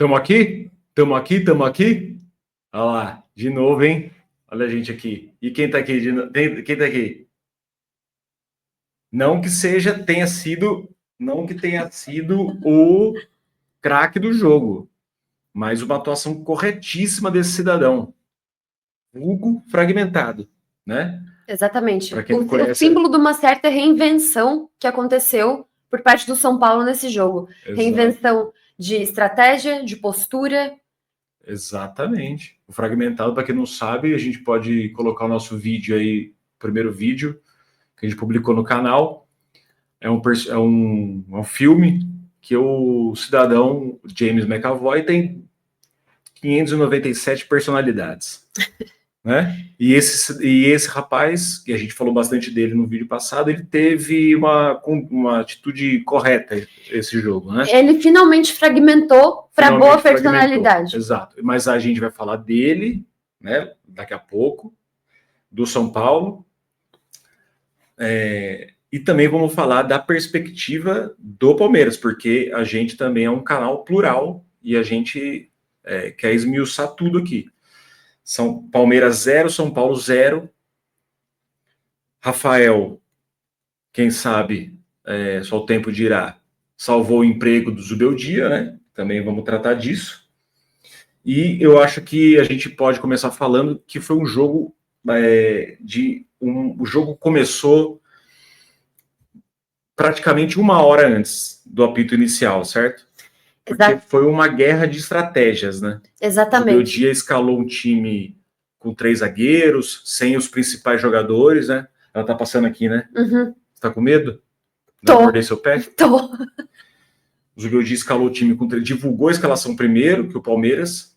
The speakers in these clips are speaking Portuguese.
Tamo aqui? Tamo aqui? Tamo aqui? Olha lá, de novo, hein? Olha a gente aqui. E quem tá aqui? Quem tá aqui? Não que tenha sido o craque do jogo, mas uma atuação corretíssima desse cidadão. Vulgo fragmentado, né? Exatamente. Pra quem não O conhece, símbolo de uma certa reinvenção que aconteceu por parte do São Paulo nesse jogo. Exato. Reinvenção de estratégia, de postura. Exatamente. O fragmentado, para quem não sabe, a gente pode colocar o nosso vídeo aí, o primeiro vídeo que a gente publicou no canal. É um filme que o cidadão James McAvoy tem 597 personalidades, né? E esse rapaz, que a gente falou bastante dele no vídeo passado, ele teve uma atitude correta esse jogo, né? Ele finalmente fragmentou para boa personalidade. Exato. Mas a gente vai falar dele, né? Daqui a pouco, do São Paulo. E também vamos falar da perspectiva do Palmeiras, porque a gente também é um canal plural e a gente quer esmiuçar tudo aqui. Palmeiras 0, São Paulo 0. Rafael, quem sabe, só o tempo dirá, salvou o emprego do Zubeldia, né? Também vamos tratar disso. E eu acho que a gente pode começar falando que foi um jogo o jogo começou praticamente uma hora antes do apito inicial, certo? Porque foi uma guerra de estratégias, né? Exatamente. O Zubeldia escalou um time com 3 zagueiros, sem os principais jogadores, né? Ela tá passando aqui, né? Uhum. Você tá com medo? Tô. Não mordei seu pé? Tô. O Zubeldia escalou o time divulgou a escalação primeiro, que o Palmeiras,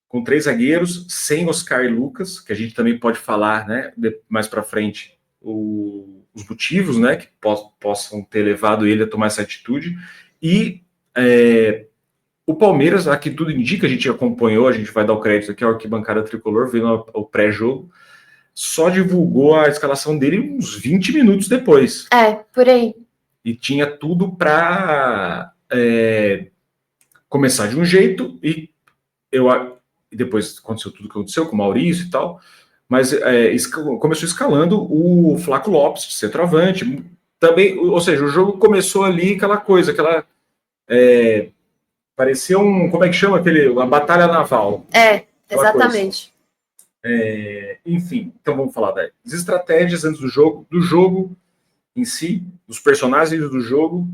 com 3 zagueiros, sem Oscar e Lucas, que a gente também pode falar, né? Mais para frente, os motivos, né? Que possam ter levado ele a tomar essa atitude. E o Palmeiras, aqui tudo indica, a gente acompanhou, a gente vai dar o crédito aqui ao Arquibancada Tricolor, vendo o pré-jogo, só divulgou a escalação dele uns 20 minutos depois. Por aí. E tinha tudo para começar de um jeito e depois aconteceu tudo que aconteceu com o Maurício e tal, mas começou escalando o Flaco Lopes, de centroavante, também, ou seja, o jogo começou ali parecia como é que chama uma batalha naval. Exatamente. Enfim, então vamos falar das estratégias antes do jogo em si, dos personagens do jogo,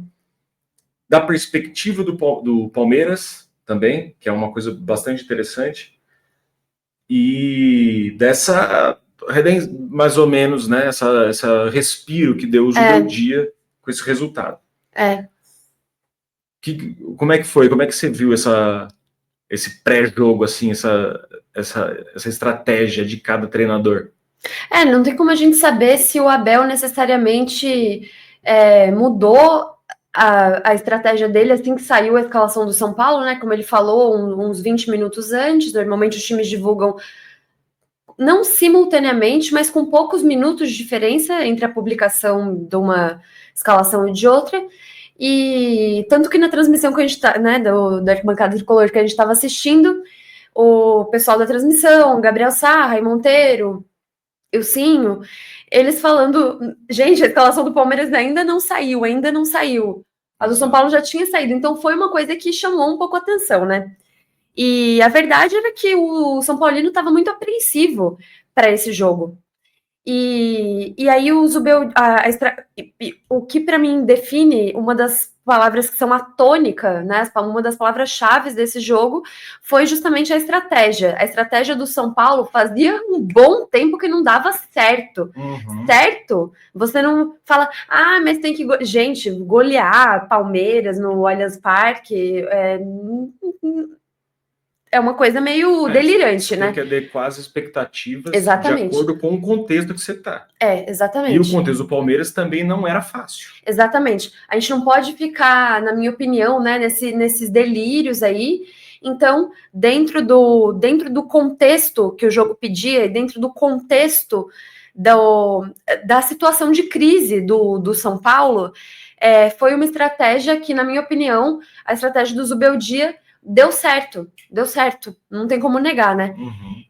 da perspectiva do Palmeiras também, que é uma coisa bastante interessante, e dessa, mais ou menos, né, essa respiro que deu o Zubeldia com esse resultado. Como é que foi? Como é que você viu esse pré-jogo, assim, essa estratégia de cada treinador? Não tem como a gente saber se o Abel necessariamente mudou a estratégia dele assim que saiu a escalação do São Paulo, né? Como ele falou, uns 20 minutos antes. Normalmente os times divulgam não simultaneamente, mas com poucos minutos de diferença entre a publicação de uma escalação e de outra. E tanto que na transmissão que a gente tá, né, da Arquibancada Tricolor que a gente estava assistindo, o pessoal da transmissão, Gabriel Sá, Ray Monteiro, Ilcinho, eles falando, gente, a escalação do Palmeiras ainda não saiu. A do São Paulo já tinha saído, então foi uma coisa que chamou um pouco a atenção, né? E a verdade era que o São Paulino estava muito apreensivo para esse jogo. E aí o o que para mim define uma das palavras que são a tônica, né? Uma das palavras-chave desse jogo foi justamente a estratégia. A estratégia do São Paulo fazia um bom tempo que não dava certo. Certo? Você não fala, mas tem que... Gente, golear Palmeiras no Allianz Parque é uma coisa meio delirante, né? Tem que adequar as expectativas Exatamente. de acordo com o contexto que você está. Exatamente. E o contexto do Palmeiras também não era fácil. Exatamente. A gente não pode ficar, na minha opinião, né, nesses delírios aí. Então, dentro do contexto que o jogo pedia, e dentro do contexto da situação de crise do São Paulo, foi uma estratégia que, na minha opinião, a estratégia do Zubeldia deu certo, não tem como negar, né? Uhum.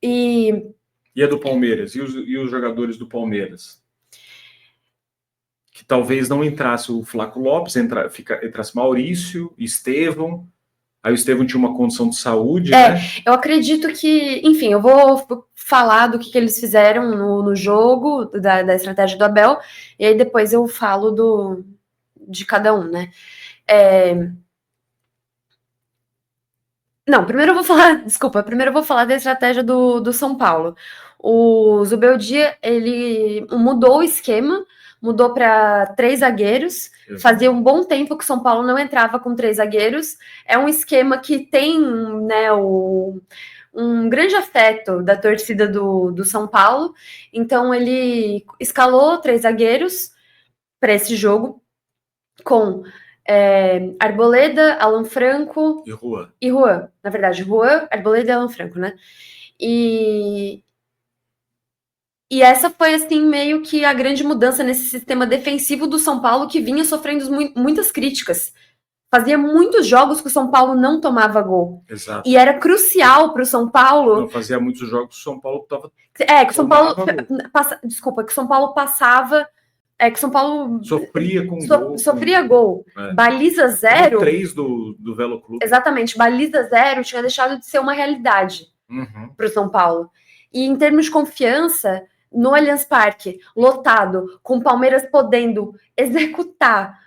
E a do Palmeiras? E os jogadores do Palmeiras? Que talvez não entrasse o Flaco Lopes, entrasse Maurício, Estevão. Aí o Estevão tinha uma condição de saúde, né? eu acredito que, enfim, eu vou falar do que eles fizeram no jogo, da estratégia do Abel, e aí depois eu falo de cada um, né? Não, primeiro eu vou falar da estratégia do São Paulo. O Zubeldia, ele mudou o esquema, mudou para 3 zagueiros. Fazia um bom tempo que o São Paulo não entrava com 3 zagueiros. É um esquema que tem, né, um grande afeto da torcida do São Paulo. Então ele escalou 3 zagueiros para esse jogo com Arboleda, Alan Franco e Juan. Na verdade, Juan, Arboleda e Alan Franco, né? E essa foi, assim, meio que a grande mudança nesse sistema defensivo do São Paulo, que vinha sofrendo muitas críticas. Fazia muitos jogos que o São Paulo não tomava gol. Exato. E era crucial para o São Paulo. Não, fazia muitos jogos que o São Paulo estava. Que o São Paulo. Desculpa, que o São Paulo passava. Que o São Paulo sofria com gol. Sofria gol. Baliza zero. 3 do Velo Clube. Exatamente. Baliza zero tinha deixado de ser uma realidade para o São Paulo. E em termos de confiança, no Allianz Parque, lotado, com o Palmeiras podendo executar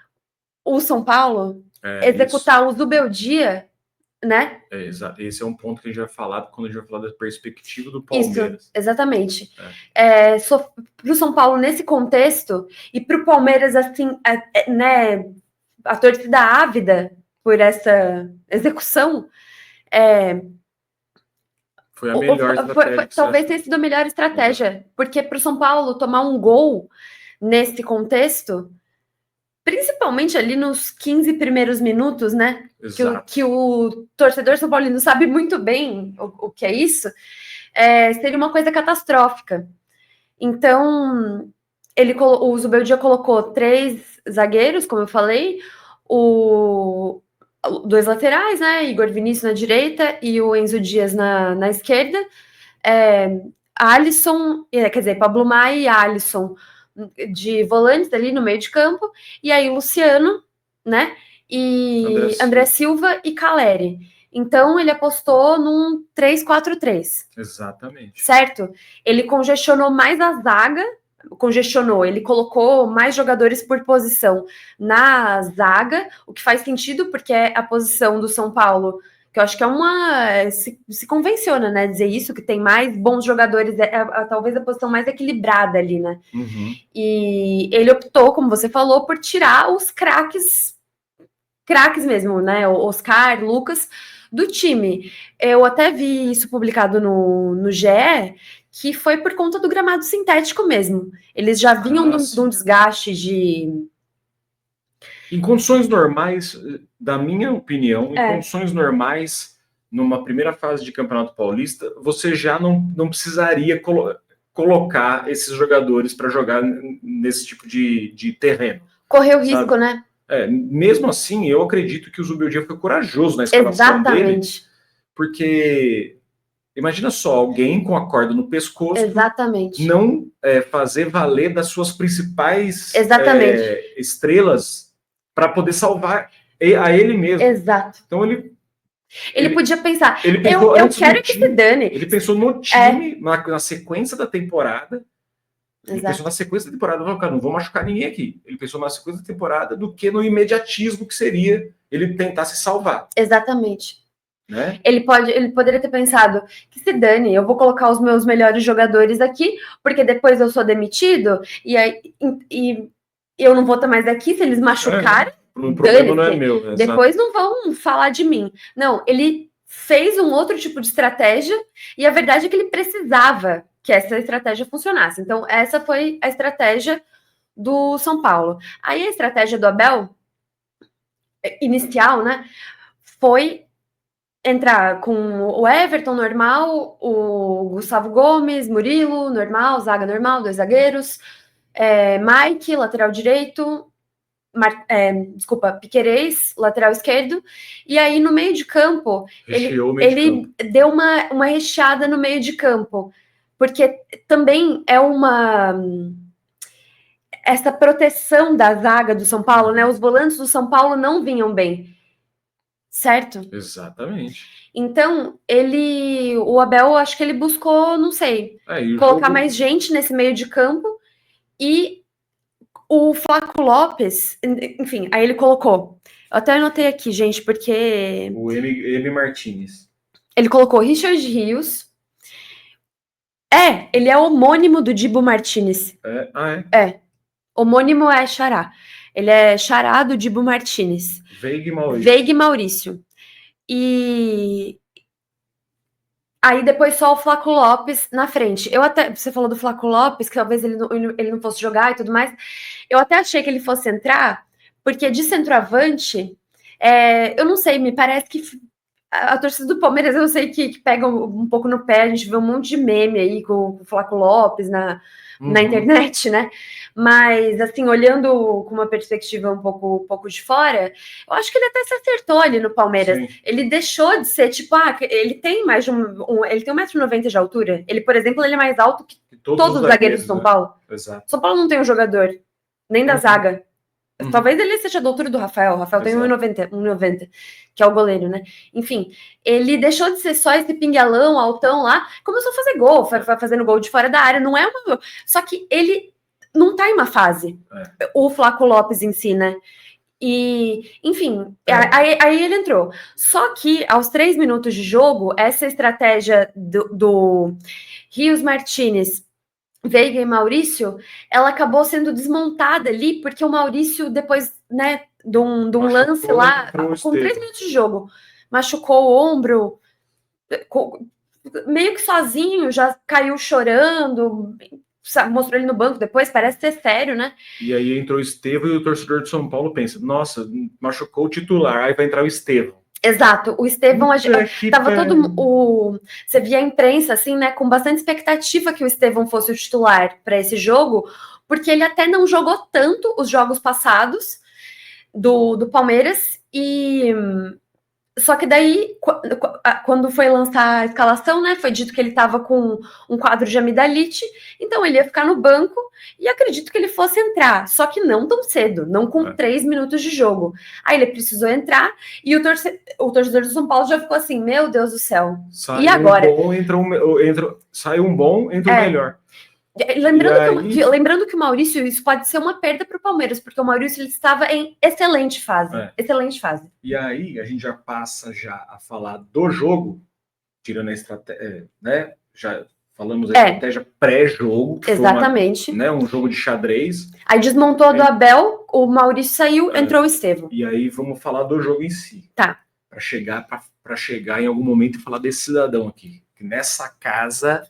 o São Paulo, executar o Zubeldia, né? Esse é um ponto que a gente vai falar quando a gente vai falar da perspectiva do Palmeiras. Isso, exatamente. Para o São Paulo, nesse contexto, e para o Palmeiras, assim, né, a torcida ávida por essa execução, foi a melhor estratégia. Talvez tenha sido a melhor estratégia, porque para o São Paulo tomar um gol nesse contexto, principalmente ali nos 15 primeiros minutos, né? Que o torcedor São Paulino sabe muito bem o que é isso, seria uma coisa catastrófica. Então, o Zubeldia colocou 3 zagueiros, como eu falei, 2 laterais, né? Igor Vinícius na direita e o Enzo Dias na esquerda. Alisson, quer dizer, Pablo Maia e Alisson de volantes ali no meio de campo, e aí Luciano, né? E André Silva e Caleri. Então ele apostou num 3-4-3. Exatamente. Certo? Ele congestionou mais a zaga, ele colocou mais jogadores por posição na zaga, o que faz sentido, porque é a posição do São Paulo, que eu acho que se convenciona, né, dizer isso, que tem mais bons jogadores, talvez a posição mais equilibrada ali, né? E ele optou, como você falou, por tirar os craques mesmo, né, Oscar, Lucas, do time. Eu até vi isso publicado no GE, que foi por conta do gramado sintético mesmo. Eles já vinham de um desgaste de... Em condições normais, da minha opinião, em condições normais, numa primeira fase de Campeonato Paulista, você já não precisaria colocar esses jogadores para jogar nesse tipo de terreno. Correu risco, né? Mesmo assim, eu acredito que o Zubeldia foi corajoso na escalação dele, porque imagina só, alguém com a corda no pescoço não fazer valer das suas principais estrelas para poder salvar a ele mesmo. Exato. Então ele podia pensar, eu quero que se dane. Ele pensou no time, na sequência da temporada. Ele pensou na sequência da temporada, não vou machucar ninguém aqui. Ele pensou na sequência da temporada do que no imediatismo que seria ele tentar se salvar. Exatamente. Né? Ele poderia ter pensado que se dane, eu vou colocar os meus melhores jogadores aqui, porque depois eu sou demitido, e eu não vou estar mais aqui se eles machucarem. O problema não é meu. Depois não vão falar de mim. Não, ele fez um outro tipo de estratégia, e a verdade é que ele precisava que essa estratégia funcionasse. Então, essa foi a estratégia do São Paulo. Aí a estratégia do Abel, inicial, né, foi entrar com o Everton normal, o Gustavo Gomes, Murilo normal, zaga normal, 2 zagueiros, Mike, lateral direito, Piquerez, lateral esquerdo, e aí no meio de campo, ele deu uma recheada no meio de campo, porque também é essa proteção da zaga do São Paulo, né? Os volantes do São Paulo não vinham bem, certo? Exatamente. Então, o Abel, acho que ele buscou, não sei, colocar mais gente nesse meio de campo, e o Flaco Lopes, enfim, aí ele colocou, eu até anotei aqui, gente, porque... O M. Martinez. Ele colocou Richard Rios. Ele é homônimo do Dibu Martinez. É. Homônimo é Xará. Ele é Xará do Dibu Martinez. Veiga e Maurício. E aí depois só o Flaco Lopes na frente. Você falou do Flaco Lopes, que talvez ele não fosse jogar e tudo mais. Eu até achei que ele fosse entrar, porque de centroavante, eu não sei, me parece que a torcida do Palmeiras, eu sei que pega um pouco no pé, a gente vê um monte de meme aí com o Flaco Lopes na internet, né? Mas, assim, olhando com uma perspectiva um pouco de fora, eu acho que ele até se acertou ali no Palmeiras. Sim. Ele deixou de ser, tipo, ele tem mais de ele tem 1,90 m de altura. Ele, por exemplo, ele é mais alto que todos os zagueiros do São Paulo. Exato. São Paulo não tem um jogador, nem da zaga. Talvez ele seja da altura do Rafael. O Rafael tem 1,90, que é o goleiro, né? Enfim, ele deixou de ser só esse pinguelão, altão lá, começou a fazer gol, fazendo gol de fora da área. Não é uma... Só que ele não tá em uma fase. O Flaco Lopes em si, né? E, enfim, aí ele entrou. Só que aos 3 minutos de jogo, essa estratégia do Rios Martinez, Veiga e Maurício, ela acabou sendo desmontada ali, porque o Maurício, depois, né, de um lance lá, com 3 minutos de jogo, machucou o ombro, meio que sozinho, já caiu chorando, mostrou ele no banco depois, parece ser sério, né? E aí entrou o Estevão e o torcedor de São Paulo pensa, nossa, machucou o titular, aí vai entrar o Estevão. Exato, o Estevão tava você via a imprensa assim, né, com bastante expectativa que o Estevão fosse o titular para esse jogo, porque ele até não jogou tanto os jogos passados do Palmeiras, e só que daí, quando foi lançar a escalação, né, foi dito que ele estava com um quadro de amidalite, então ele ia ficar no banco, e acredito que ele fosse entrar, só que não tão cedo, não com 3 minutos de jogo. Aí ele precisou entrar, e o torcedor do São Paulo já ficou assim, meu Deus do céu, e agora? Saiu um bom, entra o melhor. Lembrando que o Maurício, isso pode ser uma perda para o Palmeiras, porque o Maurício ele estava em excelente fase. Excelente fase. E aí a gente já passa a falar do jogo, tirando a estratégia, né? Já falamos da estratégia pré-jogo. Exatamente. Um jogo de xadrez. Aí desmontou do Abel, o Maurício saiu, entrou o Estevão. E aí vamos falar do jogo em si. Tá. Para chegar em algum momento e falar desse cidadão aqui. Que nessa casa...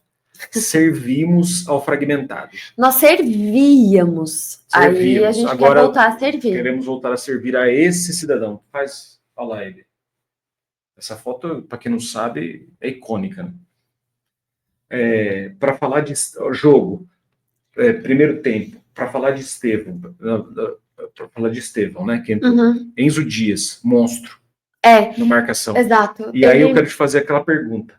servimos ao fragmentado. Nós servíamos. Aí a gente agora quer voltar a servir. Queremos voltar a servir a esse cidadão. Olha lá ele. Essa foto, para quem não sabe, é icônica. Né? Para falar de jogo, primeiro tempo, para falar de Estevão, né? Que entrou. Enzo Dias, monstro. No marcação. Exato. E aí eu quero te fazer aquela pergunta.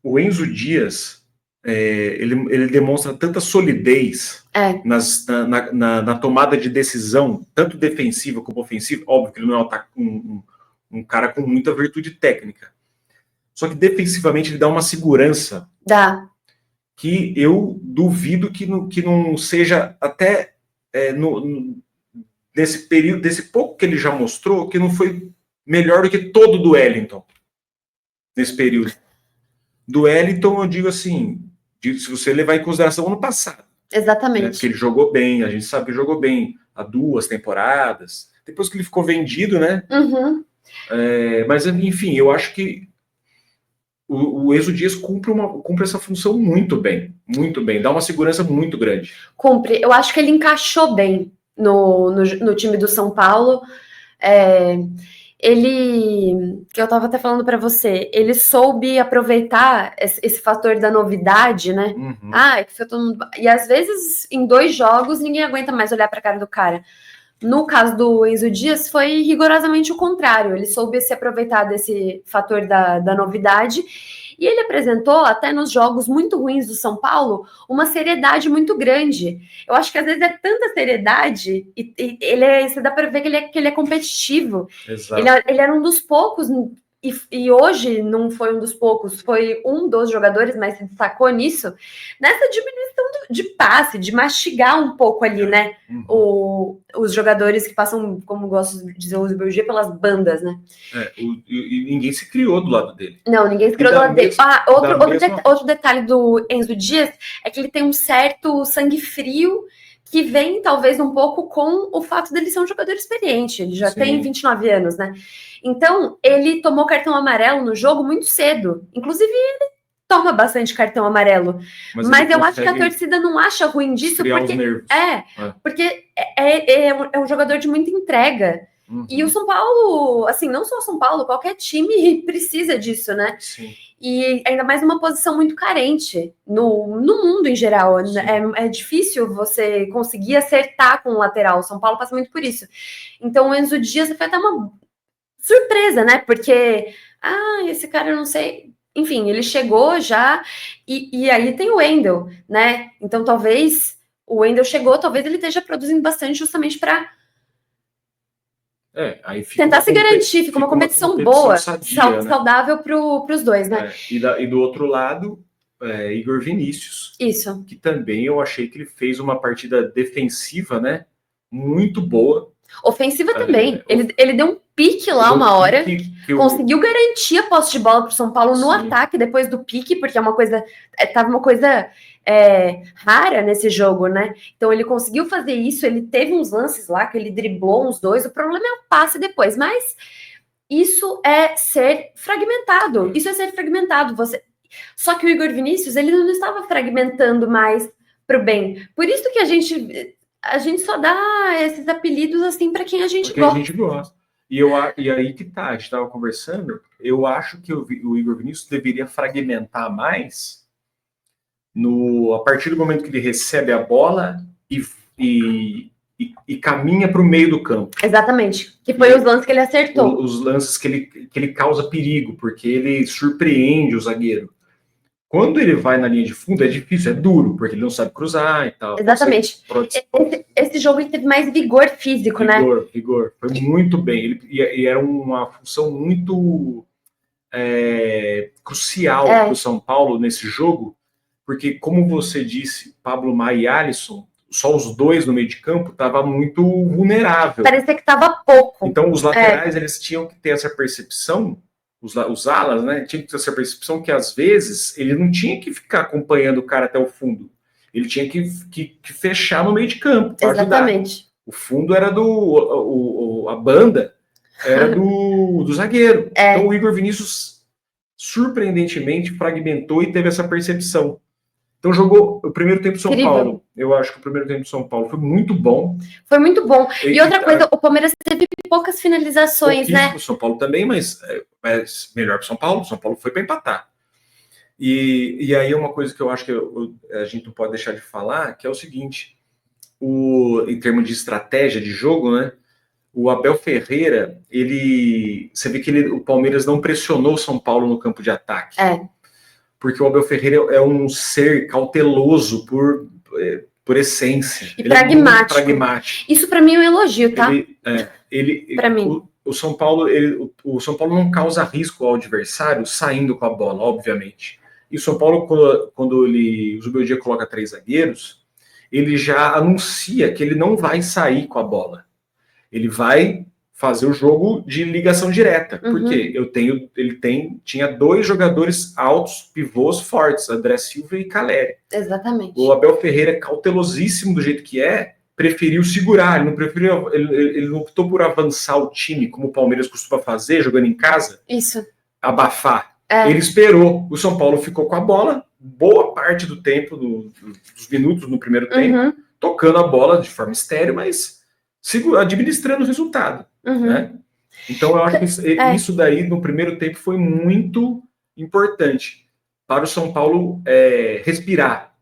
O Enzo Dias, ele demonstra tanta solidez na tomada de decisão, tanto defensiva como ofensiva. Óbvio que ele não é um cara com muita virtude técnica. Só que defensivamente ele dá uma segurança. Dá. Que eu duvido que não seja até nesse período, desse pouco que ele já mostrou, que não foi melhor do que todo do Wellington nesse período. Do Wellington, eu digo assim, se você levar em consideração o ano passado. Exatamente. Né, porque ele jogou bem, a gente sabe que jogou bem há 2 temporadas, depois que ele ficou vendido, né? Mas, enfim, eu acho que o Enzo Dias cumpre essa função muito bem, dá uma segurança muito grande. Cumpre, eu acho que ele encaixou bem no time do São Paulo. Que eu estava até falando para você, ele soube aproveitar esse fator da novidade, né? E às vezes em 2 jogos ninguém aguenta mais olhar para a cara do cara, No caso do Enzo Dias, foi rigorosamente o contrário. Ele soube se aproveitar desse fator da novidade e ele apresentou, até nos jogos muito ruins do São Paulo, uma seriedade muito grande. Eu acho que às vezes é tanta seriedade e você dá para ver que ele é competitivo. Exato. Ele era um dos poucos, e hoje não foi um dos poucos, foi um dos jogadores, mas se destacou nisso, nessa diminuição de passe, de mastigar um pouco ali, né? Os jogadores que passam, como gosto de dizer o BG, pelas bandas, né? E ninguém se criou do lado dele. Não, ninguém se criou do lado dele. Outro detalhe do Enzo Dias é que ele tem um certo sangue frio que vem, talvez, um pouco com o fato dele ser um jogador experiente. Ele já tem 29 anos, né? Então, ele tomou cartão amarelo no jogo muito cedo. Inclusive, ele toma bastante cartão amarelo. Mas eu acho que a torcida não acha ruim disso, porque é um jogador de muita entrega. E o São Paulo, assim, não só o São Paulo, qualquer time precisa disso, né? Sim. E ainda mais numa posição muito carente no mundo em geral. É difícil você conseguir acertar com o lateral. O São Paulo passa muito por isso. Então o Enzo Dias foi até uma surpresa, né? Porque, esse cara eu não sei. Enfim, ele chegou já, e aí tem o Wendel, né? Então talvez o Wendel chegou, talvez ele esteja produzindo bastante justamente para tentar se garantir, fica uma competição boa, sadia, né? Saudável para os dois, né? E do outro lado, Igor Vinícius. Isso. Que também eu achei que ele fez uma partida defensiva, né? Muito boa. Ofensiva também. Ele deu um pique lá uma hora, conseguiu garantir a posse de bola para o São Paulo no ataque depois do pique, porque tava uma coisa rara nesse jogo, né? Então ele conseguiu fazer isso, ele teve uns lances lá que ele driblou uns dois, o problema é o passe depois, mas isso é ser fragmentado. Só que o Igor Vinícius, ele não estava fragmentando mais pro bem. Por isso que a gente só dá esses apelidos assim para quem a gente gosta. A gente gosta. E aí que tá, a gente estava conversando, eu acho que o Igor Vinícius deveria fragmentar mais a partir do momento que ele recebe a bola e caminha para o meio do campo. Exatamente, que foi os lances que ele acertou. Os lances que ele causa perigo, porque ele surpreende o zagueiro. Quando ele vai na linha de fundo, é difícil, é duro, porque ele não sabe cruzar e tal. Exatamente. Esse jogo ele teve mais vigor físico, né? Vigor. Foi muito bem. E era uma função muito crucial para o São Paulo nesse jogo, porque, como você disse, Pablo Maia e Alisson, só os dois no meio de campo, estava muito vulnerável. Parecia que estava pouco. Então, os laterais, eles tinham que ter essa percepção, os alas, né, tinha que ter essa percepção que, às vezes, ele não tinha que ficar acompanhando o cara até o fundo. Ele tinha que fechar no meio de campo para ajudar. O fundo era a banda era do zagueiro. Então, o Igor Vinícius, surpreendentemente, fragmentou e teve essa percepção. Então, jogou o primeiro tempo do São Paulo. Eu acho que o primeiro tempo do São Paulo foi muito bom. Foi muito bom. E outra coisa, o Palmeiras teve poucas finalizações, né? O São Paulo também, mas melhor para o São Paulo. O São Paulo foi para empatar. E aí é uma coisa que eu acho que a gente não pode deixar de falar, que é o seguinte, em termos de estratégia de jogo, né? O Abel Ferreira, você vê que o Palmeiras não pressionou o São Paulo no campo de ataque. Porque o Abel Ferreira é um ser cauteloso por essência. E pragmático. Isso para mim é um elogio, tá? Para mim. O São Paulo não causa risco ao adversário saindo com a bola, obviamente. E o São Paulo, quando o Zubeldia coloca 3 zagueiros, ele já anuncia que ele não vai sair com a bola. Ele vai fazer o jogo de ligação direta, porque tinha 2 jogadores altos, pivôs fortes, André Silva e Caleri. Exatamente. O Abel Ferreira, cautelosíssimo do jeito que preferiu segurar, ele não optou por avançar o time, como o Palmeiras costuma fazer, jogando em casa. Isso. Abafar. Ele esperou, o São Paulo ficou com a bola, boa parte do tempo, dos minutos no primeiro tempo, tocando a bola de forma estéril, mas administrando o resultado. Né? Então eu acho que isso daí no primeiro tempo foi muito importante para o São Paulo respirar,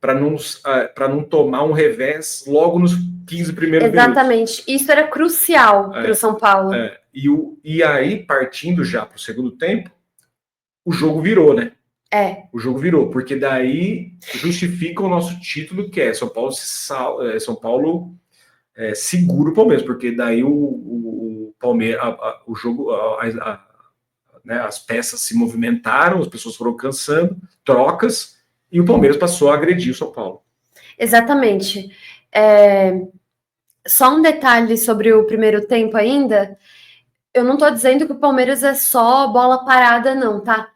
não tomar um revés logo nos 15 primeiros Exatamente. Minutos. Isso era crucial para o São Paulo. E aí, partindo já para o segundo tempo, o jogo virou, né? O jogo virou, porque daí justifica o nosso título, que é São Paulo segura o Palmeiras, porque daí o Palmeiras, o jogo, né, as peças se movimentaram, as pessoas foram cansando, trocas, e o Palmeiras passou a agredir o São Paulo. Exatamente. Só um detalhe sobre o primeiro tempo ainda. Eu não tô dizendo que o Palmeiras é só bola parada, não, tá?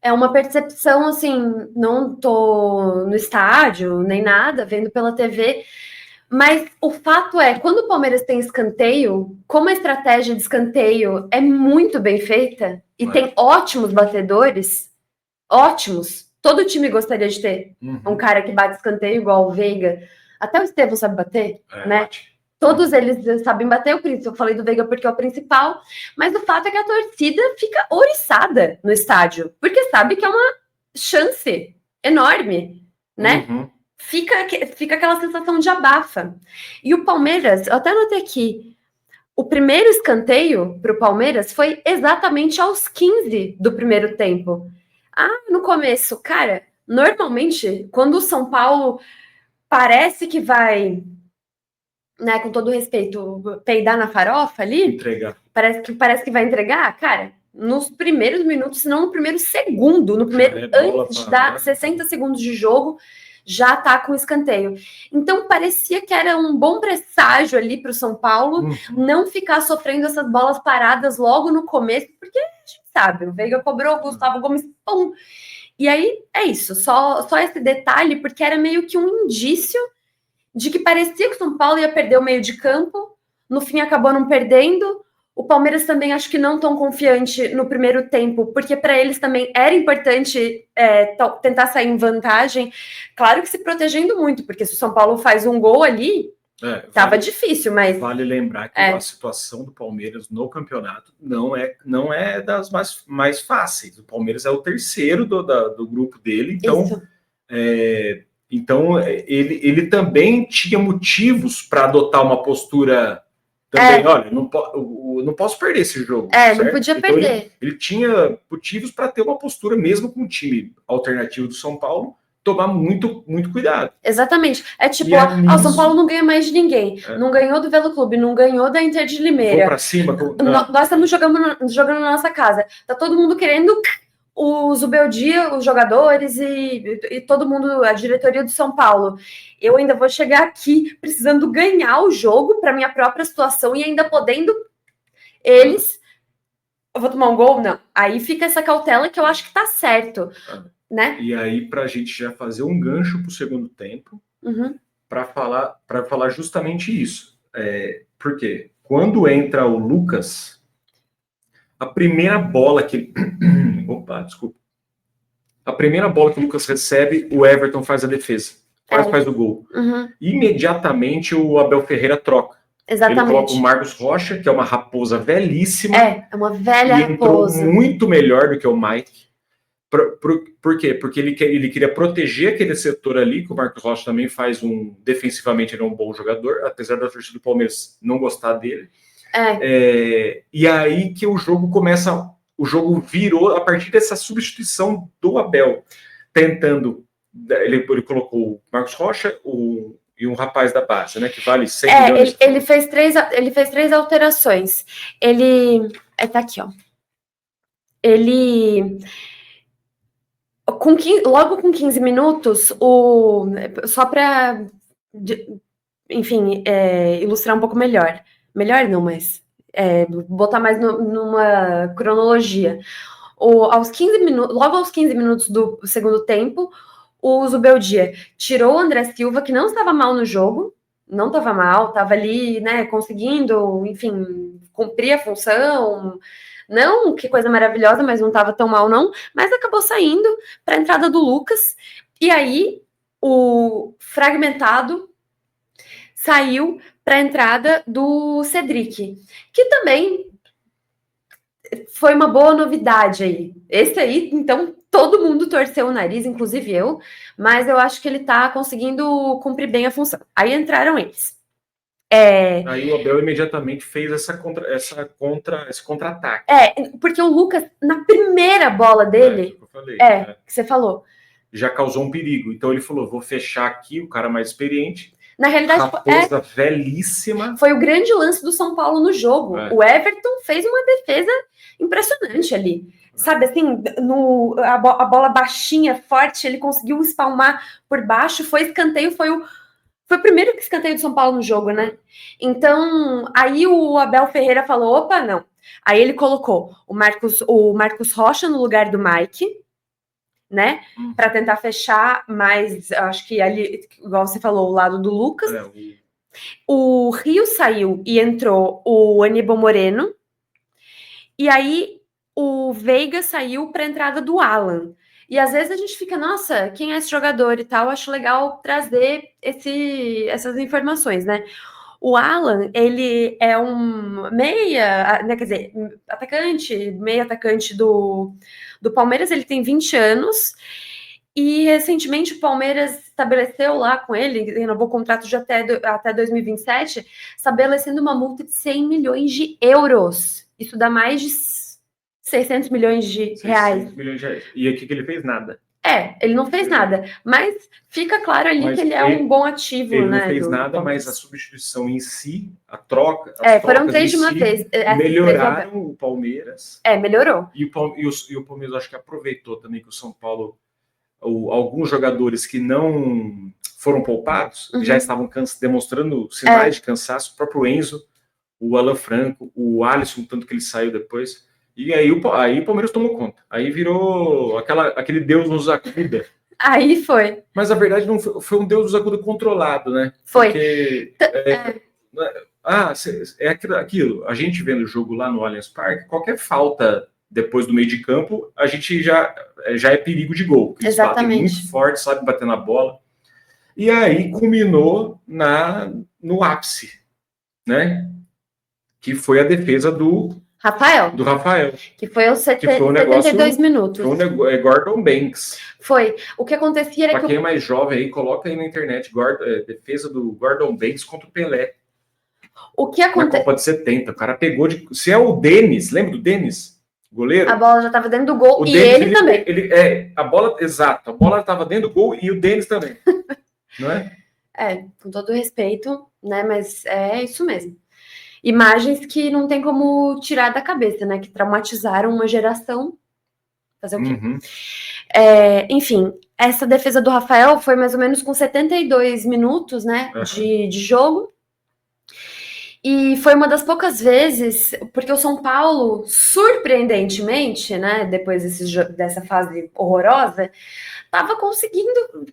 É uma percepção, assim, não tô no estádio, nem nada, vendo pela TV, mas o fato é, quando o Palmeiras tem escanteio, como a estratégia de escanteio é muito bem feita, e tem ótimos batedores, ótimos, todo time gostaria de ter um cara que bate escanteio igual o Veiga, até o Estevão sabe bater, né? Todos eles sabem bater o príncipe. Eu falei do Veiga porque é o principal, mas o fato é que a torcida fica ouriçada no estádio, porque sabe que é uma chance enorme, né? Fica aquela sensação de abafa. E o Palmeiras, eu até anotei aqui, o primeiro escanteio para o Palmeiras foi exatamente aos 15 do primeiro tempo. No começo, cara, normalmente, quando o São Paulo parece que vai... né, com todo respeito, peidar na farofa ali, entregar. Parece que vai entregar, cara, nos primeiros minutos, se não no primeiro segundo, antes de dar 60 segundos de jogo, já tá com escanteio. Então parecia que era um bom presságio ali para o São Paulo não ficar sofrendo essas bolas paradas logo no começo, porque a gente sabe, o Veiga cobrou, o Gustavo Gomes, pum. E aí é isso, só esse detalhe, porque era meio que um indício de que parecia que o São Paulo ia perder o meio de campo, no fim acabou não perdendo. O Palmeiras também acho que não tão confiante no primeiro tempo, porque para eles também era importante tentar sair em vantagem, claro que se protegendo muito, porque se o São Paulo faz um gol ali, tava difícil, mas... Vale lembrar que a situação do Palmeiras no campeonato não é das mais fáceis. O Palmeiras é o terceiro do grupo dele, então... Então, ele também tinha motivos para adotar uma postura também, olha, não posso perder esse jogo. Não podia então, perder. Ele tinha motivos para ter uma postura, mesmo com o time alternativo do São Paulo, tomar muito, muito cuidado. Exatamente. É tipo, o São Paulo não ganha mais de ninguém. Não ganhou do Velo Clube, não ganhou da Inter de Limeira. Vou para cima. Nós estamos jogando na nossa casa. Tá todo mundo querendo... o Zubeldia, os jogadores e todo mundo, a diretoria do São Paulo. Eu ainda vou chegar aqui precisando ganhar o jogo para minha própria situação e ainda podendo eles... Eu vou tomar um gol? Não. Aí fica essa cautela que eu acho que tá certo, né? E aí, para a gente já fazer um gancho para o segundo tempo, para falar justamente isso. Porque quando entra o Lucas... A primeira bola que... Opa, desculpa. A primeira bola que o Lucas recebe, o Everton faz a defesa. Faz o gol. Imediatamente o Abel Ferreira troca. Exatamente. Ele coloca o Marcos Rocha, que é uma raposa velhíssima. É uma velha raposa. Entrou muito melhor do que o Mike. Por quê? Porque ele queria proteger aquele setor ali, que o Marcos Rocha também faz defensivamente, ele é um bom jogador, apesar da torcida do Palmeiras não gostar dele. E aí que o jogo começa, o jogo virou a partir dessa substituição do Abel, tentando, ele colocou o Marcos Rocha e um rapaz da base, né, que vale 100 milhões. Ele fez três alterações. Tá aqui, ó. Ele... logo com 15 minutos, só para, enfim, ilustrar um pouco melhor. Melhor não, mas botar mais numa cronologia. Logo aos 15 minutos do segundo tempo, o Zubeldia tirou o André Silva, que não estava mal no jogo, não estava mal, estava ali, né, conseguindo, enfim, cumprir a função. Não, que coisa maravilhosa, mas não estava tão mal, não. Mas acabou saindo para a entrada do Lucas. E aí, o fragmentado saiu para a entrada do Cedric, que também foi uma boa novidade aí. Esse aí, então, todo mundo torceu o nariz, inclusive eu, mas eu acho que ele tá conseguindo cumprir bem a função. Aí entraram eles. Aí o Abel imediatamente fez esse contra-ataque. Porque o Lucas, na primeira bola dele, que você falou, já causou um perigo. Então ele falou, vou fechar aqui, o cara mais experiente. Na realidade, Raposa velhíssima. Foi o grande lance do São Paulo no jogo. O Everton fez uma defesa impressionante ali. Sabe, assim, a bola baixinha, forte, ele conseguiu espalmar por baixo, foi escanteio, foi o primeiro escanteio do São Paulo no jogo, né? Então, aí o Abel Ferreira falou, opa, não. Aí ele colocou o Marcos Rocha no lugar do Mike, né? Para tentar fechar mais, acho que ali, igual você falou, o lado do Lucas. O Rio saiu e entrou o Aníbal Moreno. E aí o Veiga saiu para a entrada do Alan. E às vezes a gente fica, nossa, quem é esse jogador e tal? Acho legal trazer essas informações, né? O Alan, ele é um meia, né, quer dizer, meia atacante do Palmeiras, ele tem 20 anos, e recentemente o Palmeiras estabeleceu lá com ele, renovou o contrato de até 2027, estabelecendo uma multa de 100 milhões de euros. Isso dá mais de 600 milhões de reais. 600 milhões de reais. E aqui que ele fez nada. Ele não fez nada, mas fica claro ali que ele é um bom ativo, ele né? Ele não fez nada, mas a substituição em si, a troca... foram 3 de uma vez. Melhoraram o Palmeiras. Melhorou. E o Palmeiras, acho que aproveitou também que o São Paulo, alguns jogadores que não foram poupados, já estavam demonstrando sinais de cansaço, o próprio Enzo, o Alan Franco, o Alisson, tanto que ele saiu depois... E aí o Palmeiras tomou conta. Aí virou aquele Deus nos acuda. Aí foi. Mas a verdade não foi um Deus nos acuda controlado, né? Foi. Porque aquilo. A gente vendo o jogo lá no Allianz Parque, qualquer falta depois do meio de campo, a gente já é perigo de gol. Eles batem muito forte, sabe bater na bola. E aí culminou no ápice, né? Que foi a defesa do Rafael. Que foi aos 72 minutos. Foi um Gordon Banks. Foi. O que acontecia era que... Para quem é mais jovem aí, coloca aí na internet, defesa do Gordon Banks contra o Pelé. O que aconteceu? Na Copa de 70. O cara pegou de... Se é o Denis, lembra do Denis? Goleiro? A bola já estava dentro do gol e ele também. A bola estava dentro do gol e o Denis também. Não é? Com todo respeito, né? Mas é isso mesmo. Imagens que não tem como tirar da cabeça, né? Que traumatizaram uma geração. Fazer o quê? Enfim, essa defesa do Rafael foi mais ou menos com 72 minutos, né? De jogo. E foi uma das poucas vezes, porque o São Paulo, surpreendentemente, né? Depois dessa fase horrorosa, estava conseguindo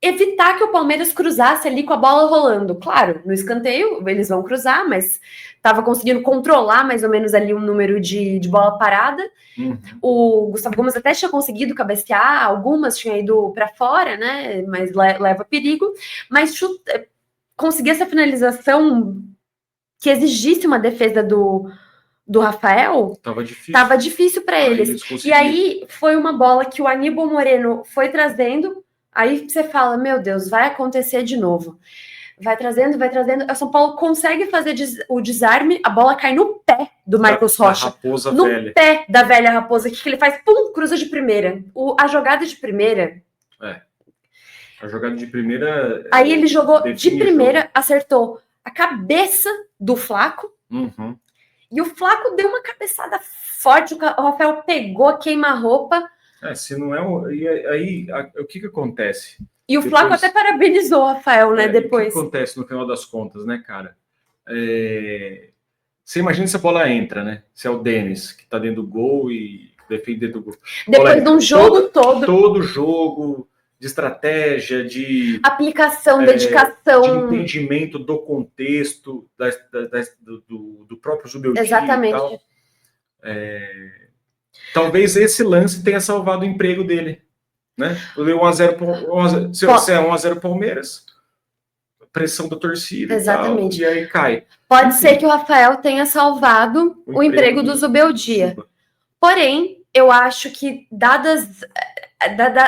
evitar que o Palmeiras cruzasse ali com a bola rolando. Claro, no escanteio eles vão cruzar, mas estava conseguindo controlar mais ou menos ali um número de bola parada. O Gustavo Gomes até tinha conseguido cabecear, algumas tinham ido para fora, né? Mas leva perigo. Mas conseguir essa finalização que exigisse uma defesa do Rafael, tava difícil para eles. E aí foi uma bola que o Aníbal Moreno foi trazendo. Aí você fala, meu Deus, vai acontecer de novo. Vai trazendo. O São Paulo consegue fazer o desarme, a bola cai no pé do Marcos Rocha. No pé da velha Raposa. O que ele faz? Pum, cruza de primeira. A jogada de primeira... A jogada de primeira... Aí ele jogou de primeira, acertou a cabeça do Flaco. E o Flaco deu uma cabeçada forte, o Rafael pegou, queima-roupa. Se não é... Aí, o que acontece? E o Flaco até parabenizou o Rafael, né, depois. O que acontece no final das contas, né, cara? Você imagina se a bola entra, né? Se é o Denis, que tá dentro do gol e defende dentro do gol. Depois de um jogo todo. Todo jogo de estratégia, de... aplicação, dedicação. De entendimento do contexto, do próprio Zubeldia. Exatamente. E tal. Talvez esse lance tenha salvado o emprego dele, né? Se é 1-0 Palmeiras, pressão da torcida. Exatamente. E aí cai. Pode ser que o Rafael tenha salvado o emprego do Zubeldia. Porém, eu acho que, dada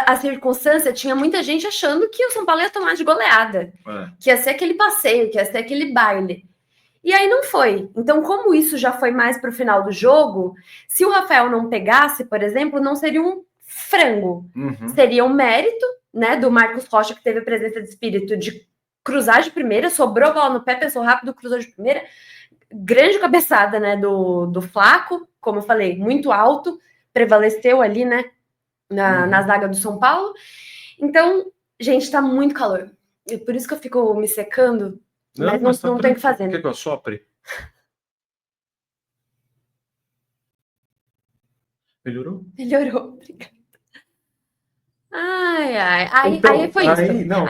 a circunstância, tinha muita gente achando que o São Paulo ia tomar de goleada, que ia ser aquele passeio, que ia ser aquele baile. E aí não foi. Então, como isso já foi mais para o final do jogo, se o Rafael não pegasse, por exemplo, não seria um frango. Seria um mérito, né, do Marcos Rocha, que teve a presença de espírito de cruzar de primeira, sobrou a bola no pé, pensou rápido, cruzou de primeira. Grande cabeçada, né, do Flaco, como eu falei, muito alto, prevaleceu ali, né, na zaga do São Paulo. Então, gente, tá muito calor. E por isso que eu fico me secando, mas não tem o que fazer. Quer que eu assopre? Melhorou? Melhorou, obrigada. Ai. Então, aí foi isso. Não,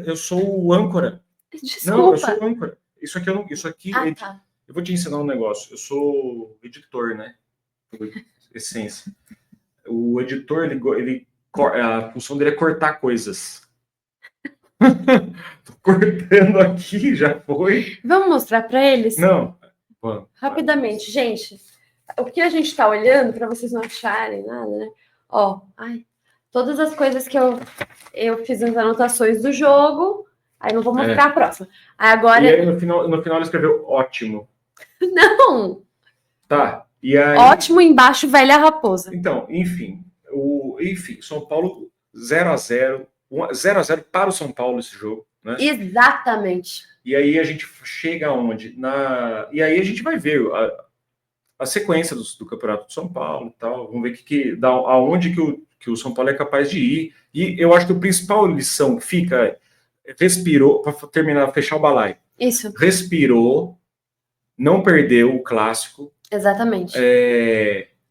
eu sou o âncora. Desculpa. Não, eu sou o âncora. Isso aqui tá. Eu vou te ensinar um negócio. Eu sou editor, né? Essência. O editor, a função dele é cortar coisas. Tô cortando aqui, já foi. Vamos mostrar para eles? Não. Vamos. Rapidamente, gente. O que a gente tá olhando, para vocês não acharem nada, né? Ó, todas as coisas que eu fiz as anotações do jogo. Aí não vou mostrar a próxima. Agora... E aí no final ele escreveu ótimo. Não! Tá. E aí... Ótimo embaixo, velha raposa. Então, enfim. São Paulo 0-0. 0-0 para o São Paulo esse jogo, né? Exatamente. E aí a gente chega aonde? E aí a gente vai ver a sequência do Campeonato de São Paulo e tal. Vamos ver aonde que o São Paulo é capaz de ir. E eu acho que a principal lição que fica... Respirou, para terminar, fechar o balaio. Isso. Respirou, não perdeu o clássico. Exatamente.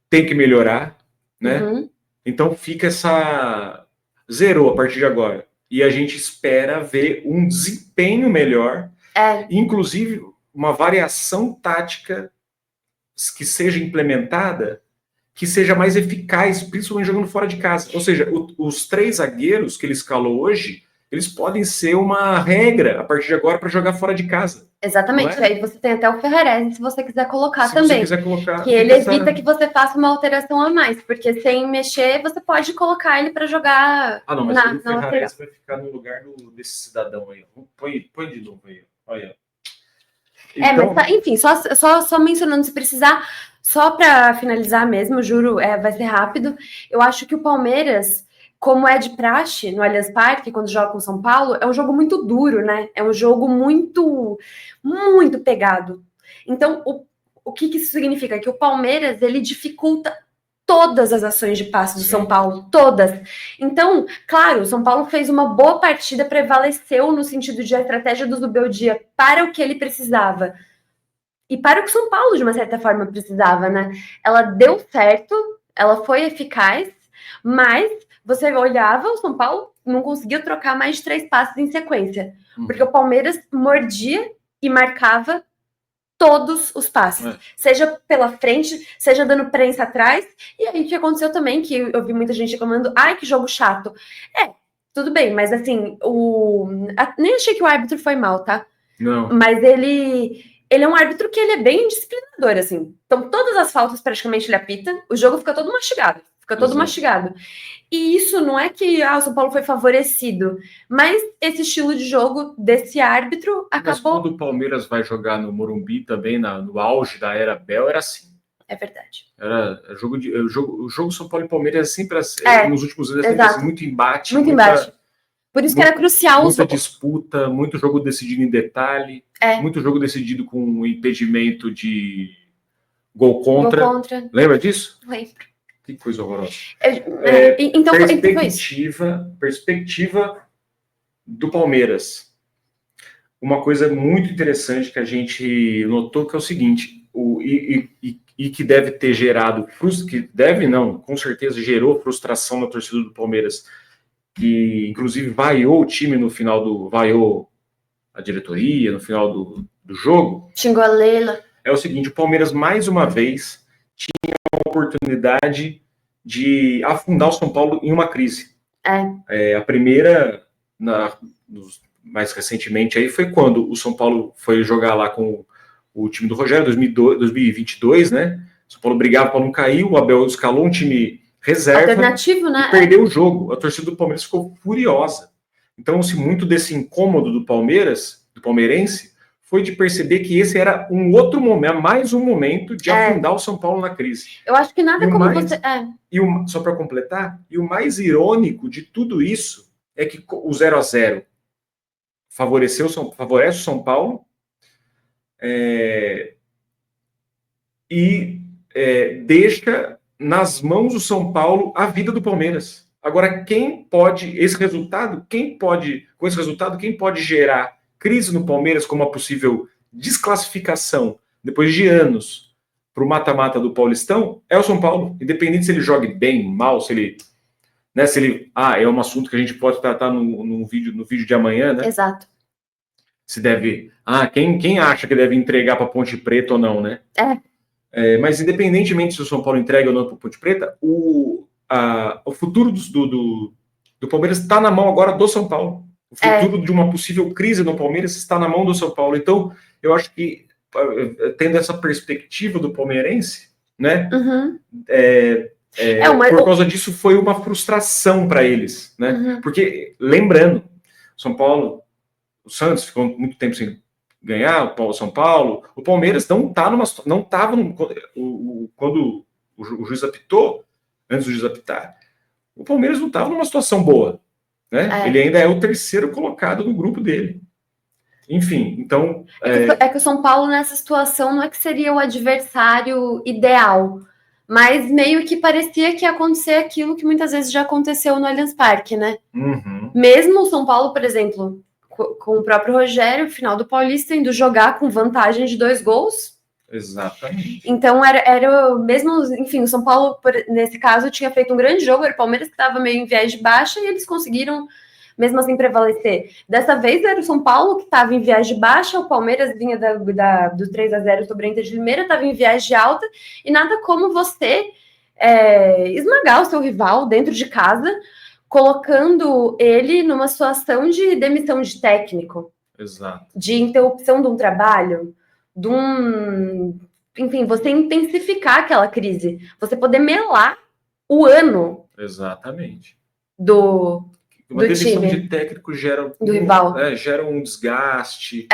Tem que melhorar, né? Então fica zerou a partir de agora. E a gente espera ver um desempenho melhor, inclusive uma variação tática que seja implementada, que seja mais eficaz, principalmente jogando fora de casa. Ou seja, os 3 zagueiros que ele escalou hoje, eles podem ser uma regra a partir de agora para jogar fora de casa. Exatamente. Aí você tem até o Ferrarese, se você quiser colocar também. Se você quiser colocar. Que ele evita que você faça uma alteração a mais, porque sem mexer, você pode colocar ele para jogar. Não, mas o Ferrarese vai ficar no lugar desse cidadão aí. Põe de novo aí. Olha. Então... mas enfim, só mencionando, se precisar, só para finalizar mesmo, juro, vai ser rápido. Eu acho que o Palmeiras, como é de praxe no Allianz Parque, quando joga com o São Paulo, é um jogo muito duro, né? É um jogo muito, muito pegado. Então, o que isso significa? Que o Palmeiras, ele dificulta todas as ações de passe do São Paulo, todas. Então, claro, o São Paulo fez uma boa partida, prevaleceu no sentido de a estratégia do Zubeldia para o que ele precisava. E para o que o São Paulo, de uma certa forma, precisava, né? Ela deu certo, ela foi eficaz, mas você olhava, o São Paulo não conseguiu trocar mais de 3 passes em sequência. Porque o Palmeiras mordia e marcava todos os passes. Seja pela frente, seja dando prensa atrás. E aí o que aconteceu também, que eu vi muita gente reclamando, que jogo chato. Tudo bem, mas assim, nem achei que o árbitro foi mal, tá? Não. Mas ele é um árbitro que ele é bem disciplinador, assim. Então, todas as faltas praticamente ele apita, o jogo fica todo mastigado. Mastigado. E isso não é que o São Paulo foi favorecido, mas esse estilo de jogo desse árbitro acabou... Mas quando o Palmeiras vai jogar no Morumbi também, no auge da era Bel, era assim. É verdade. Era o jogo São Paulo e Palmeiras sempre nos últimos anos, sempre assim, muito embate. Muito embate. Por isso que era crucial. Muita disputa, muito jogo decidido em detalhe, muito jogo decidido com impedimento de gol contra. Lembra disso? Lembro. Que coisa horrorosa. Então, perspectiva do Palmeiras. Uma coisa muito interessante que a gente notou que é o seguinte, e que deve ter gerado, com certeza gerou frustração na torcida do Palmeiras, que inclusive vaiou o time no final vaiou a diretoria no final do jogo. Xingou a Leila. É o seguinte, o Palmeiras mais uma vez tinha uma oportunidade de afundar o São Paulo em uma crise. A primeira, mais recentemente, aí foi quando o São Paulo foi jogar lá com o time do Rogério, 2022, né? São Paulo brigava para não cair, o Abel escalou um time reserva. Alternativo, né? E perdeu o jogo. A torcida do Palmeiras ficou furiosa. Então, assim, muito desse incômodo do Palmeiras, do palmeirense, foi de perceber que esse era um outro momento, mais um momento de afundar o São Paulo na crise. Eu acho que nada como você... Só para completar, e o mais irônico de tudo isso é que o 0-0 favorece o São Paulo e deixa nas mãos do São Paulo a vida do Palmeiras. Agora, quem pode gerar crise no Palmeiras como uma possível desclassificação depois de anos para o mata-mata do Paulistão é o São Paulo. Independente se ele jogue bem, mal, se ele... é um assunto que a gente pode tratar no vídeo de amanhã, né? Exato. Se deve... quem acha que deve entregar para Ponte Preta ou não, né? Mas independentemente se o São Paulo entrega ou não para Ponte Preta, o futuro do Palmeiras está na mão agora do São Paulo. O futuro de uma possível crise no Palmeiras está na mão do São Paulo. Então, eu acho que, tendo essa perspectiva do palmeirense, né? Uhum. Por causa disso, foi uma frustração para eles, né? Uhum. Porque, lembrando, São Paulo, o Santos ficou muito tempo sem ganhar, o São Paulo, o Palmeiras não estava quando o juiz apitou, antes do juiz apitar, o Palmeiras não estava numa situação boa, né? Ele ainda é o terceiro colocado no grupo dele. Enfim, então... É que o São Paulo, nessa situação, não é que seria o adversário ideal, mas meio que parecia que ia acontecer aquilo que muitas vezes já aconteceu no Allianz Parque, né? Uhum. Mesmo o São Paulo, por exemplo, com o próprio Rogério, final do Paulista, indo jogar com vantagem de 2 gols. Exatamente. Então, era mesmo, enfim, o São Paulo, nesse caso, tinha feito um grande jogo, era o Palmeiras que estava meio em viés de baixa, e eles conseguiram, mesmo assim, prevalecer. Dessa vez, era o São Paulo que estava em viés de baixa, o Palmeiras vinha do 3-0 sobre a Inter de Limeira, estava em viés de alta, e nada como você esmagar o seu rival dentro de casa, colocando ele numa situação de demissão de técnico. Exato. De interrupção de um trabalho, enfim, você intensificar aquela crise, você poder melar o ano. Exatamente. Uma demissão time, de técnico gera um desgaste,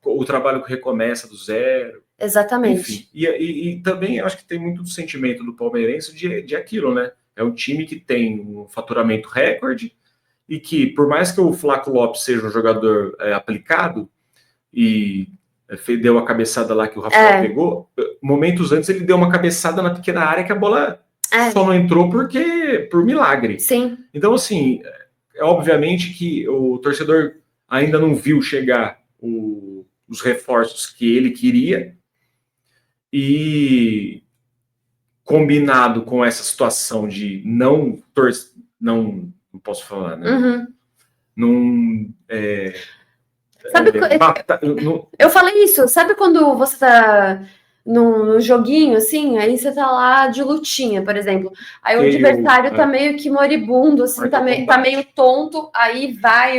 o trabalho que recomeça do zero. Exatamente. Enfim, e também acho que tem muito do sentimento do palmeirense de aquilo, né? É um time que tem um faturamento recorde e que, por mais que o Flaco Lopes seja um jogador aplicado e deu a cabeçada lá que o Rafael pegou, momentos antes ele deu uma cabeçada na pequena área que a bola só não entrou por milagre. Sim. Então, assim, obviamente que o torcedor ainda não viu chegar os reforços que ele queria e combinado com essa situação de não posso falar, né? Uhum. Sabe, eu falei isso, sabe quando você tá num joguinho, assim, aí você tá lá de lutinha, por exemplo, aí o adversário tá meio que moribundo, assim, tá meio tonto, aí vai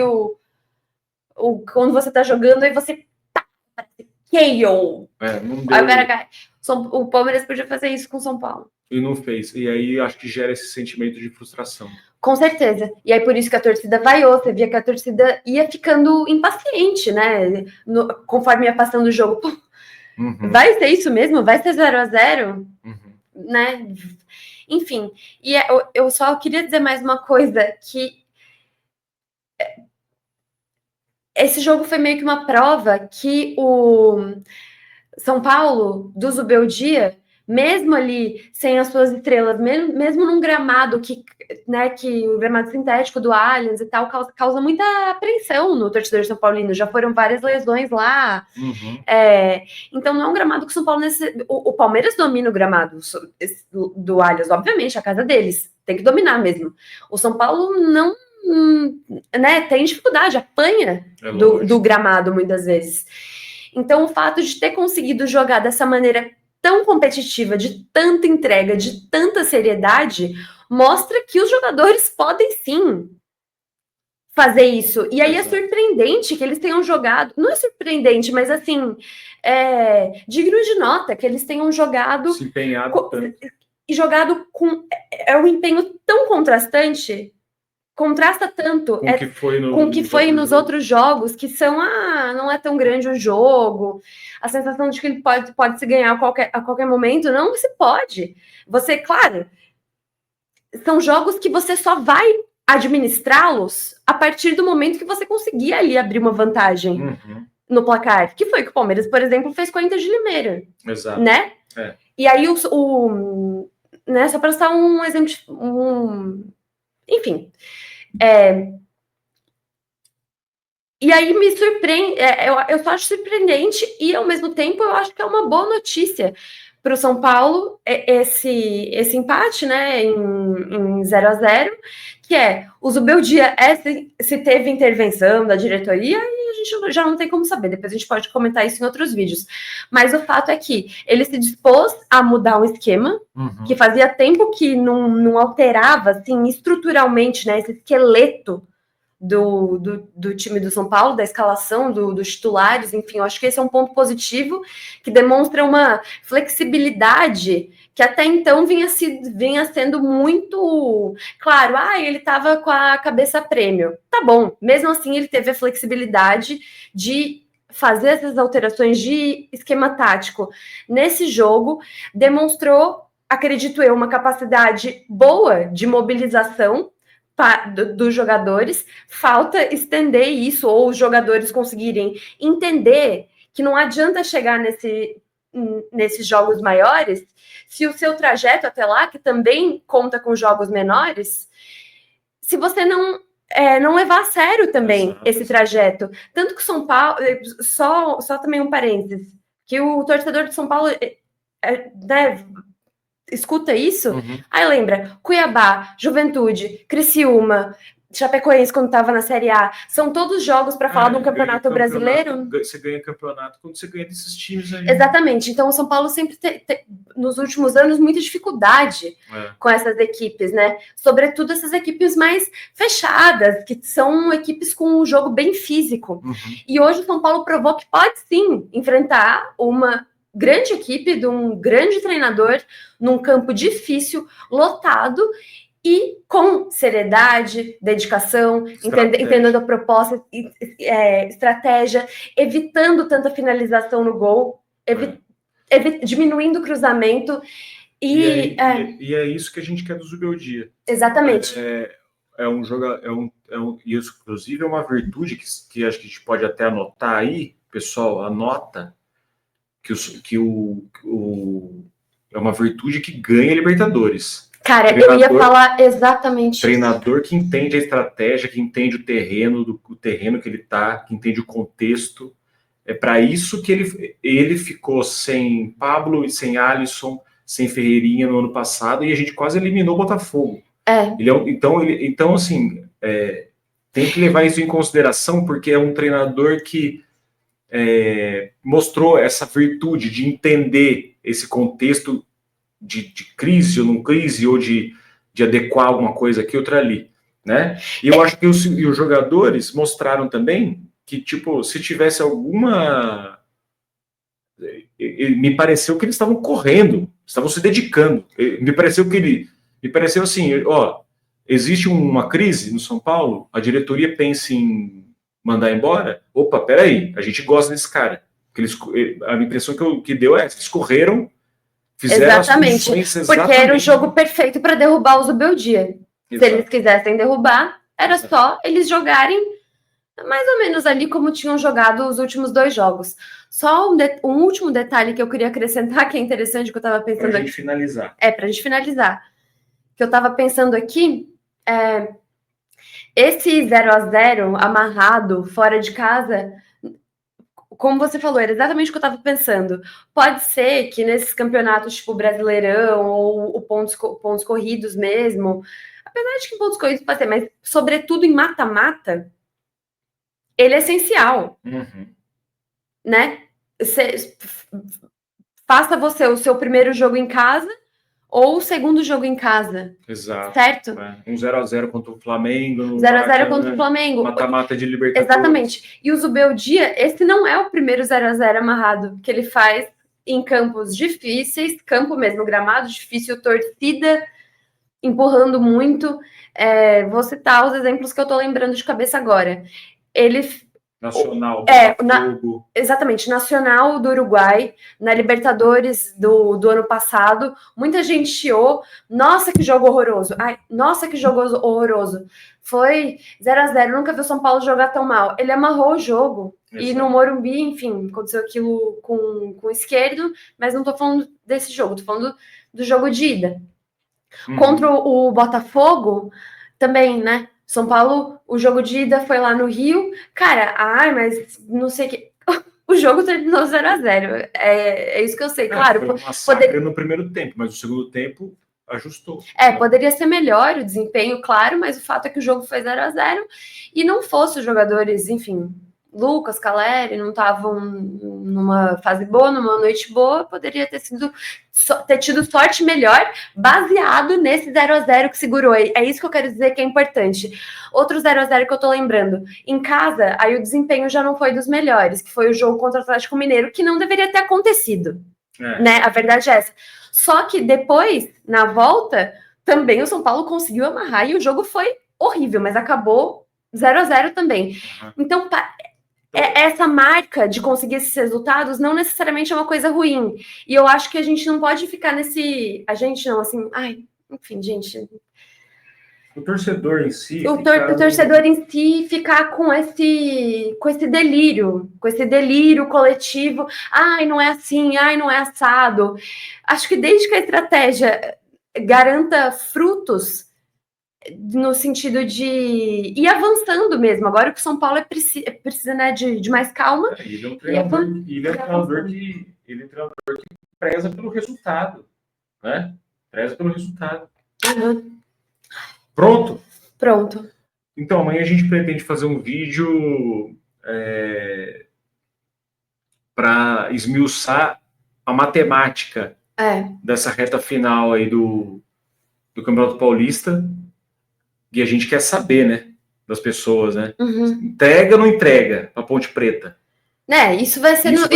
quando você tá jogando, aí você KO. O Palmeiras podia fazer isso com o São Paulo. E não fez. E aí acho que gera esse sentimento de frustração. Com certeza. E aí por isso que a torcida vaiou. Você via que a torcida ia ficando impaciente, né? Conforme ia passando o jogo. Pô, vai ser isso mesmo? Vai ser 0-0? Né? Enfim. E eu só queria dizer mais uma coisa, que esse jogo foi meio que uma prova que o São Paulo, do Zubeldia, mesmo ali sem as suas estrelas, mesmo num gramado que o gramado sintético do Allianz e tal, causa muita apreensão no torcedor São Paulino. Já foram várias lesões lá. Então não é um gramado que o São Paulo... O Palmeiras domina o gramado do Allianz, obviamente, a casa deles. Tem que dominar mesmo. O São Paulo não... tem dificuldade, apanha do gramado muitas vezes. Então o fato de ter conseguido jogar dessa maneira tão competitiva, de tanta entrega, de tanta seriedade, mostra que os jogadores podem sim fazer isso. E aí Exato. é surpreendente que eles tenham jogado. Não é surpreendente, mas assim, digno de nota que eles tenham jogado. Se empenhado tanto. E jogado com. É um empenho tão contrastante. Contrasta tanto Com o que foi, com o que foi nos jogos. outros jogos, que são, não é tão grande o jogo, a sensação de que ele pode se ganhar a qualquer momento, não se pode. Você, claro, são jogos que você só vai administrá-los a partir do momento que você conseguir ali abrir uma vantagem no placar, que foi o que o Palmeiras, por exemplo, fez com a Inter de Limeira. Exato. Né? E aí, né, só para citar um exemplo, enfim. E aí me surpreende, eu só acho surpreendente e, ao mesmo tempo, eu acho que é uma boa notícia para o São Paulo esse empate, né, em 0-0, que o Zubeldia, se teve intervenção da diretoria, e a gente já não tem como saber, depois a gente pode comentar isso em outros vídeos. Mas o fato é que ele se dispôs a mudar um esquema, que fazia tempo que não alterava, assim, estruturalmente, né, esse esqueleto do time do São Paulo, da escalação dos titulares, enfim, eu acho que esse é um ponto positivo que demonstra uma flexibilidade que até então vinha sendo muito claro, ele estava com a cabeça a prêmio. Tá bom, mesmo assim ele teve a flexibilidade de fazer essas alterações de esquema tático nesse jogo, demonstrou, acredito eu, uma capacidade boa de mobilização dos jogadores. Falta estender isso, ou os jogadores conseguirem entender que não adianta chegar nesses jogos maiores se o seu trajeto até lá, que também conta com jogos menores, se você não levar a sério também esse trajeto. Tanto que o São Paulo, só também um parênteses, que o torcedor de São Paulo né, escuta isso, aí lembra Cuiabá, Juventude, Criciúma, Chapecoense quando estava na Série A, são todos jogos para falar do campeonato brasileiro. Você ganha campeonato quando você ganha desses times aí. Exatamente, então o São Paulo sempre nos últimos anos, muita dificuldade com essas equipes, né? Sobretudo essas equipes mais fechadas, que são equipes com um jogo bem físico. E hoje o São Paulo provou que pode sim enfrentar uma grande equipe de um grande treinador num campo difícil, lotado e com seriedade, dedicação, entendendo a proposta, estratégia, evitando tanta finalização no gol, diminuindo o cruzamento. E é isso que a gente quer do Zubeldia. Exatamente. Isso, inclusive, é uma virtude que acho que a gente pode até anotar aí, pessoal, anota é uma virtude que ganha Libertadores. Cara, eu ia falar exatamente treinador isso. Que entende a estratégia, que entende o terreno que ele está, que entende o contexto. É para isso que ele ficou sem Pablo e sem Alisson, sem Ferreirinha no ano passado, e a gente quase eliminou o Botafogo. Então, assim, tem que levar isso em consideração, porque é um treinador que mostrou essa virtude de entender esse contexto de crise ou não crise, ou de adequar alguma coisa aqui, outra ali, né? E eu acho que os jogadores mostraram também que, tipo, se tivesse alguma... Me pareceu que eles estavam correndo, estavam se dedicando. Me pareceu assim, existe uma crise no São Paulo, a diretoria pensa em mandar embora, opa, peraí, a gente gosta desse cara. A impressão que deu eles correram, fizeram exatamente, porque era o jogo perfeito para derrubar o Zubeldia. Se eles quisessem derrubar, era só eles jogarem mais ou menos ali como tinham jogado os últimos 2 jogos. Só um último detalhe que eu queria acrescentar, que é interessante, que eu estava pensando pra gente finalizar. Pra gente finalizar. Que eu estava pensando aqui, esse 0-0 amarrado, fora de casa, como você falou, era exatamente o que eu estava pensando. Pode ser que nesses campeonatos tipo Brasileirão ou pontos corridos mesmo, apesar de que pontos corridos pode ser, mas sobretudo em mata-mata, ele é essencial. Né? Faça você o seu primeiro jogo em casa, ou o segundo jogo em casa. Exato. Certo? Um 0x0 contra o Flamengo. 0x0 contra o Flamengo. Mata-mata de Libertadores. Exatamente. E o Zubeldia, esse não é o primeiro 0x0 amarrado que ele faz em campos difíceis, campo mesmo, gramado difícil, torcida empurrando muito. Vou citar os exemplos que eu tô lembrando de cabeça agora. Ele... Nacional, exatamente, Nacional do Uruguai, na Libertadores do ano passado, muita gente chiou, nossa, que jogo horroroso, nossa, que jogo horroroso, foi 0x0, nunca vi o São Paulo jogar tão mal, ele amarrou o jogo, e no Morumbi, enfim, aconteceu aquilo com o esquerdo, mas não tô falando desse jogo, tô falando do jogo de ida. Contra o Botafogo, também, né? São Paulo, o jogo de ida foi lá no Rio. Cara, mas não sei o que. O jogo terminou 0x0. É isso que eu sei, claro. Foi um massacre no primeiro tempo, mas no segundo tempo ajustou. Poderia ser melhor o desempenho, claro, mas o fato é que o jogo foi 0x0 e não fosse os jogadores, enfim, Lucas, Caleri, não estavam numa fase boa, numa noite boa, poderia ter tido sorte melhor, baseado nesse 0x0 que segurou. É isso que eu quero dizer que é importante. Outro 0x0 que eu tô lembrando, em casa, aí o desempenho já não foi dos melhores, que foi o jogo contra o Atlético Mineiro, que não deveria ter acontecido, né? A verdade é essa. Só que depois, na volta, também o São Paulo conseguiu amarrar e o jogo foi horrível, mas acabou 0x0 também. Então, essa marca de conseguir esses resultados não necessariamente é uma coisa ruim. E eu acho que a gente não pode ficar nesse... A gente não, assim... enfim, gente... O torcedor em si... O torcedor em si ficar com esse delírio. Com esse delírio coletivo. Não é assim, não é assado. Acho que desde que a estratégia garanta frutos... no sentido de ir avançando mesmo. Agora o que o São Paulo precisa, né, de mais calma. Ele é um treinador que preza pelo resultado, né? Preza pelo resultado. Pronto? Pronto. Então, amanhã a gente pretende fazer um vídeo para esmiuçar a matemática dessa reta final aí do Campeonato Paulista. E a gente quer saber, né, das pessoas, né? Entrega ou não entrega para Ponte Preta? Isso vai ser no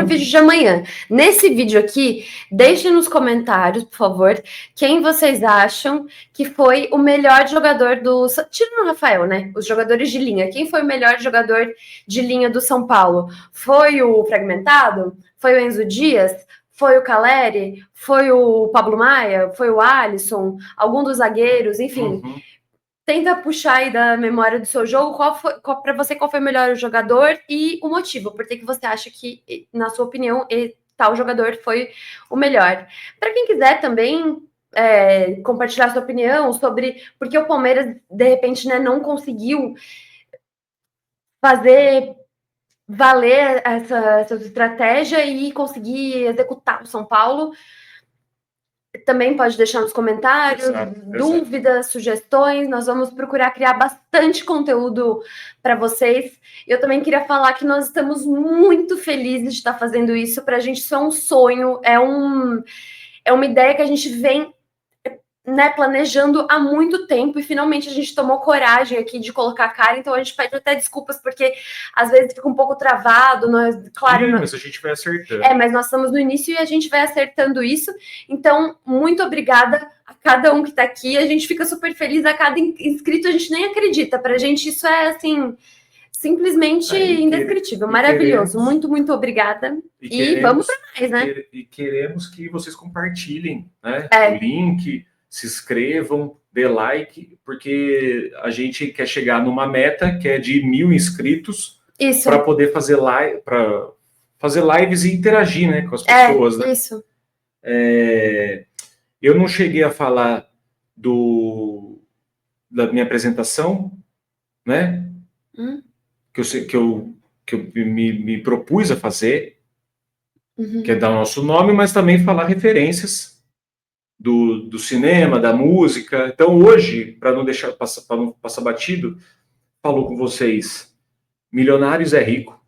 vídeo de amanhã. Nesse vídeo aqui, deixem nos comentários, por favor, quem vocês acham que foi o melhor jogador do... Tira no Rafael, né? Os jogadores de linha. Quem foi o melhor jogador de linha do São Paulo? Foi o Fragmentado? Foi o Enzo Dias? Foi o Caleri? Foi o Pablo Maia? Foi o Alisson? Algum dos zagueiros? Enfim... Tenta puxar aí da memória do seu jogo para você qual foi o melhor jogador e o motivo, por que você acha que, na sua opinião, tal jogador foi o melhor. Para quem quiser também compartilhar sua opinião sobre porque o Palmeiras, de repente, né, não conseguiu fazer valer essa estratégia e conseguir executar o São Paulo. Também pode deixar nos comentários, dúvidas, sugestões. Nós vamos procurar criar bastante conteúdo para vocês. Eu também queria falar que nós estamos muito felizes de estar fazendo isso. Para a gente isso é um sonho, é uma ideia que a gente vem, né, planejando há muito tempo e finalmente a gente tomou coragem aqui de colocar a cara, então a gente pede até desculpas porque às vezes fica um pouco travado, mas a gente vai acertando. Mas nós estamos no início e a gente vai acertando isso, então muito obrigada a cada um que está aqui, a gente fica super feliz, a cada inscrito a gente nem acredita, pra gente isso é assim... simplesmente indescritível, maravilhoso. Muito obrigada. E vamos para mais, né? E queremos que vocês compartilhem, né? O link, se inscrevam, dê like, porque a gente quer chegar numa meta que é de 1.000 inscritos para poder fazer lives e interagir, né, com as pessoas. Né? Isso. Eu não cheguei a falar da minha apresentação, né? Que eu me propus a fazer, que é dar o nosso nome, mas também falar referências do cinema, da música. Então, hoje, para não passar batido, falou com vocês, Milionário Zé Rico.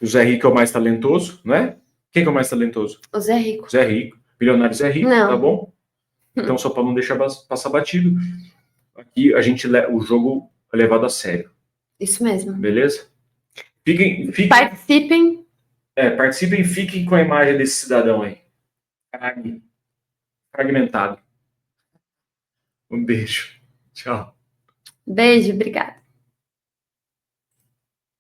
O Zé Rico é o mais talentoso, não é? Quem que é o mais talentoso? O Zé Rico. Zé Rico. Milionário Zé Rico, não. Tá bom? Então, só para não deixar passar batido, aqui o jogo é levado a sério. Isso mesmo. Beleza? Participem. Participem e fiquem com a imagem desse cidadão aí. Fragmentado. Um beijo. Tchau. Beijo, obrigada.